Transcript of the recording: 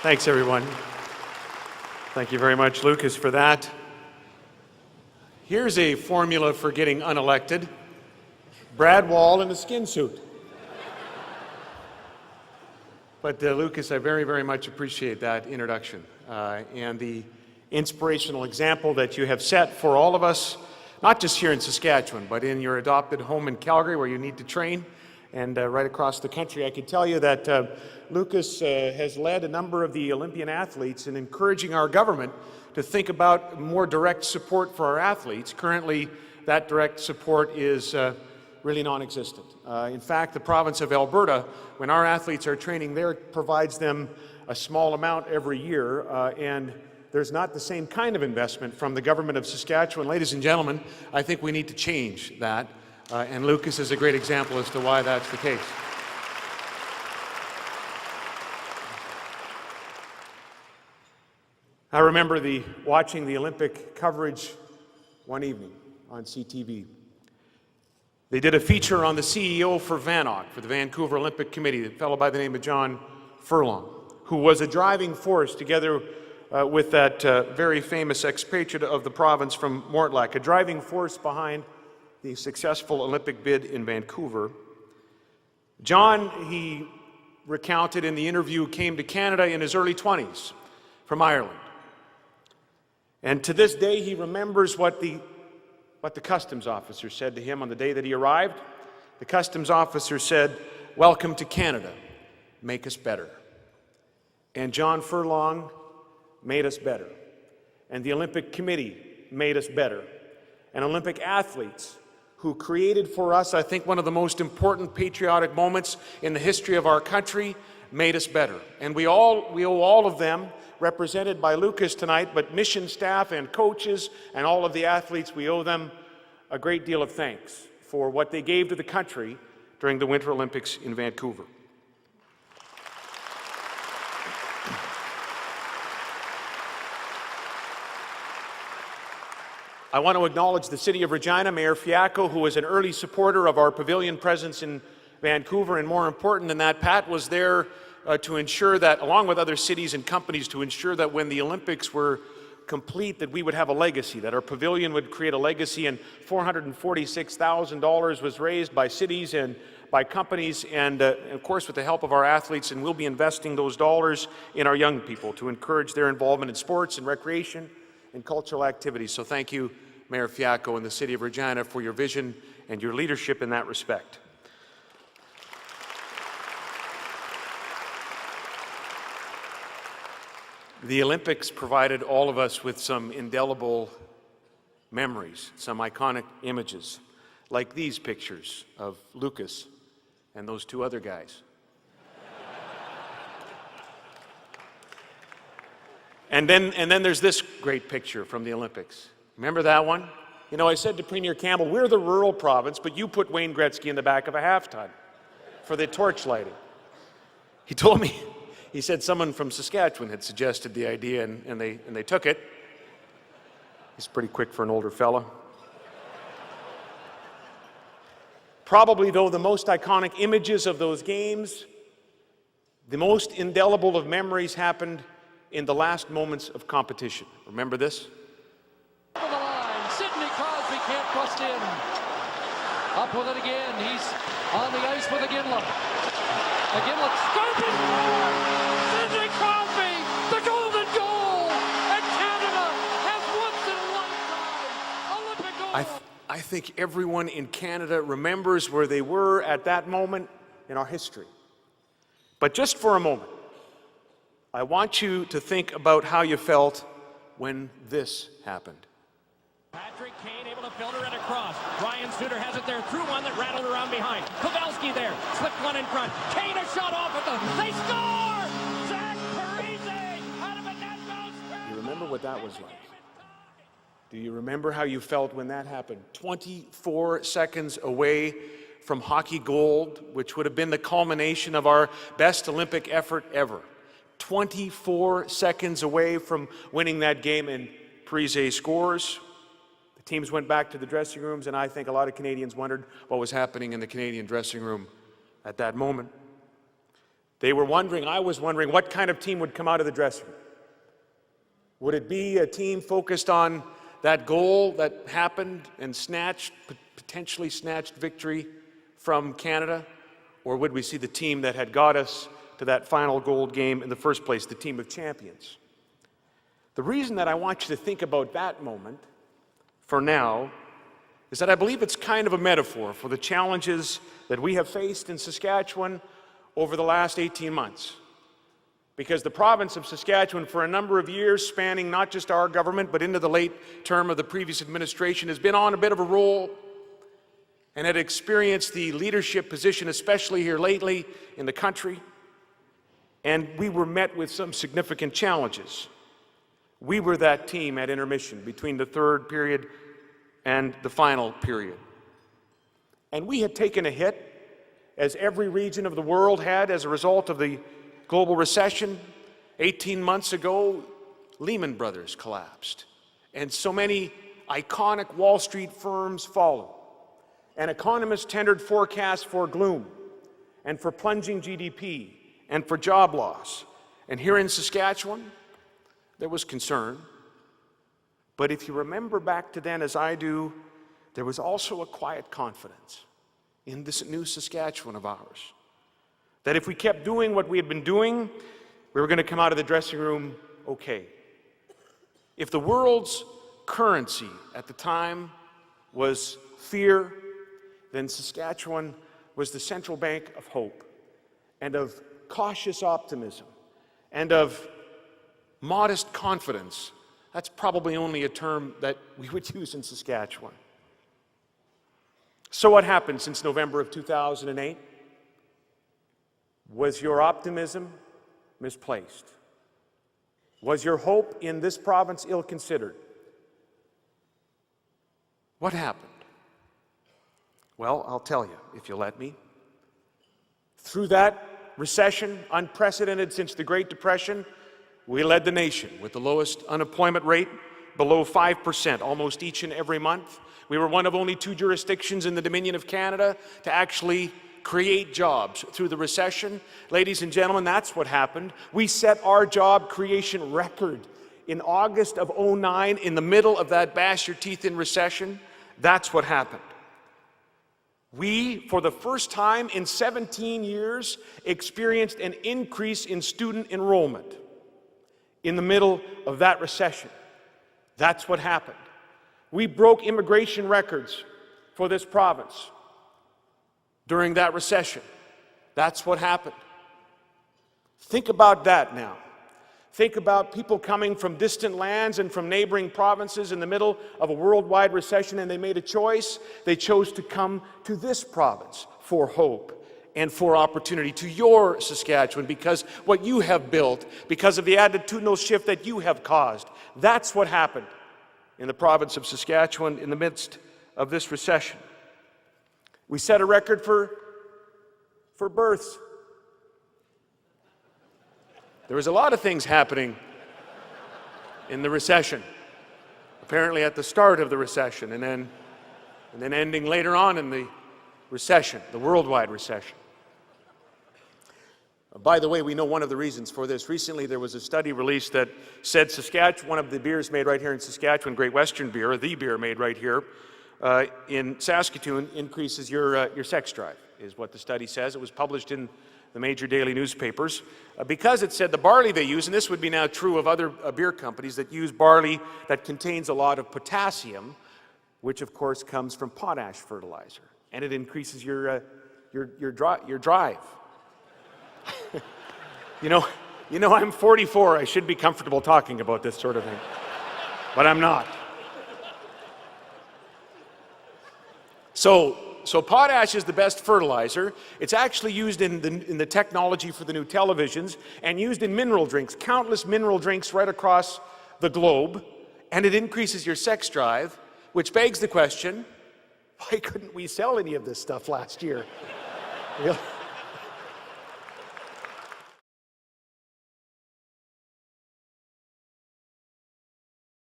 Thanks, everyone. Thank you very much, Lucas, for that. Here's a formula for getting unelected. Brad Wall in a skin suit. But Lucas, I very, very much appreciate that introduction and the inspirational example that you have set for all of us, not just here in Saskatchewan, but in your adopted home in Calgary where you need to train, and right across the country. I can tell you that Lucas has led a number of the Olympian athletes in encouraging our government to think about more direct support for our athletes. Currently, that direct support is really non-existent. In fact, the province of Alberta, when our athletes are training there, provides them a small amount every year, and there's not the same kind of investment from the government of Saskatchewan. Ladies and gentlemen, I think we need to change that, and Lucas is a great example as to why that's the case. I remember watching the Olympic coverage one evening on CTV. They did a feature on the CEO for VANOC, for the Vancouver Olympic Committee, a fellow by the name of John Furlong, who was a driving force together with that very famous expatriate of the province from Mortlach, a driving force behind the successful Olympic bid in Vancouver. John, he recounted in the interview, came to Canada in his early 20s from Ireland. And to this day, he remembers what the customs officer said to him on the day that he arrived. The customs officer said, "Welcome to Canada, make us better." And John Furlong made us better. And the Olympic Committee made us better. And Olympic athletes who created for us, I think, one of the most important patriotic moments in the history of our country, made us better. And we owe all of them, represented by Lucas tonight, but mission staff and coaches and all of the athletes, we owe them a great deal of thanks for what they gave to the country during the Winter Olympics in Vancouver. I want to acknowledge the City of Regina, Mayor Fiacco, who was an early supporter of our pavilion presence in Vancouver, and more important than that, Pat was there to ensure that, along with other cities and companies, to ensure that when the Olympics were complete, that we would have a legacy, that our pavilion would create a legacy, and $446,000 was raised by cities and by companies, and of course with the help of our athletes, and we'll be investing those dollars in our young people to encourage their involvement in sports and recreation and cultural activities. So thank you, Mayor Fiacco and the City of Regina, for your vision and your leadership in that respect. The Olympics provided all of us with some indelible memories, some iconic images, like these pictures of Lucas and those two other guys. And then there's this great picture from the Olympics. Remember that one? You know, I said to Premier Campbell, we're the rural province, but you put Wayne Gretzky in the back of a half-ton for the torch lighting. He told me, he said someone from Saskatchewan had suggested the idea, and they took it. He's pretty quick for an older fella. Probably, though, the most iconic images of those games, the most indelible of memories happened in the last moments of competition. Remember this? Over the line, Sidney Crosby can't bust in. Up with it again. He's on the ice with a Ginla. A Ginla scoping. Sidney Crosby, the golden goal, and Canada has once in a lifetime Olympic gold. I think everyone in Canada remembers where they were at that moment in our history. But just for a moment, I want you to think about how you felt when this happened. Patrick Kane able to filter it across. Ryan Suter has it there, through one that rattled around behind. Pavelski there, slipped one in front. Kane a shot off at they score! Zach Parise out of a net zone. You remember what that was like? Do you remember how you felt when that happened? 24 seconds away from hockey gold, which would have been the culmination of our best Olympic effort ever. 24 seconds away from winning that game, and Parise scores. The teams went back to the dressing rooms, and I think a lot of Canadians wondered what was happening in the Canadian dressing room at that moment. They were wondering, I was wondering, what kind of team would come out of the dressing room? Would it be a team focused on that goal that happened and potentially snatched victory from Canada? Or would we see the team that had got us to that final gold game in the first place, the team of champions? The reason that I want you to think about that moment for now is that I believe it's kind of a metaphor for the challenges that we have faced in Saskatchewan over the last 18 months. Because the province of Saskatchewan, for a number of years, spanning not just our government, but into the late term of the previous administration, has been on a bit of a roll and had experienced the leadership position, especially here lately in the country. And we were met with some significant challenges. We were that team at intermission between the third period and the final period. And we had taken a hit, as every region of the world had, as a result of the global recession. 18 months ago, Lehman Brothers collapsed, and so many iconic Wall Street firms followed. And economists tendered forecasts for gloom, and for plunging GDP, and for job loss. And here in Saskatchewan, there was concern. But if you remember back to then, as I do, there was also a quiet confidence in this new Saskatchewan of ours, that if we kept doing what we had been doing, we were going to come out of the dressing room okay. If the world's currency at the time was fear, then Saskatchewan was the central bank of hope and of cautious optimism and of modest confidence. That's probably only a term that we would use in Saskatchewan. So what happened since November of 2008? Was your optimism misplaced? Was your hope in this province ill-considered? What happened? Well, I'll tell you, if you'll let me. Through that recession, unprecedented since the Great Depression, we led the nation with the lowest unemployment rate, below 5%, almost each and every month. We were one of only 2 jurisdictions in the Dominion of Canada to actually create jobs through the recession. Ladies and gentlemen, that's what happened. We set our job creation record in August of 2009, in the middle of that bash-your-teeth-in recession. That's what happened. We, for the first time in 17 years, experienced an increase in student enrollment in the middle of that recession. That's what happened. We broke immigration records for this province during that recession. That's what happened. Think about that now. Think about people coming from distant lands and from neighboring provinces in the middle of a worldwide recession, and they made a choice. They chose to come to this province for hope and for opportunity, to your Saskatchewan, because what you have built, because of the attitudinal shift that you have caused. That's what happened in the province of Saskatchewan in the midst of this recession. We set a record for births. There was a lot of things happening in the recession, apparently at the start of the recession, and then ending later on in the recession, the worldwide recession. By the way, we know one of the reasons for this. Recently, there was a study released that said Saskatchewan, one of the beers made right here in Saskatchewan, Great Western beer, the beer made right here in Saskatoon, increases your sex drive, is what the study says. It was published in the major daily newspapers, because it said the barley they use, and this would be now true of other beer companies that use barley that contains a lot of potassium, which of course comes from potash fertilizer, and it increases your drive. You know, I'm 44. I should be comfortable talking about this sort of thing, but I'm not. So potash is the best fertilizer. It's actually used in the technology for the new televisions and used in mineral drinks, countless mineral drinks right across the globe, and it increases your sex drive, which begs the question, why couldn't we sell any of this stuff last year? Really?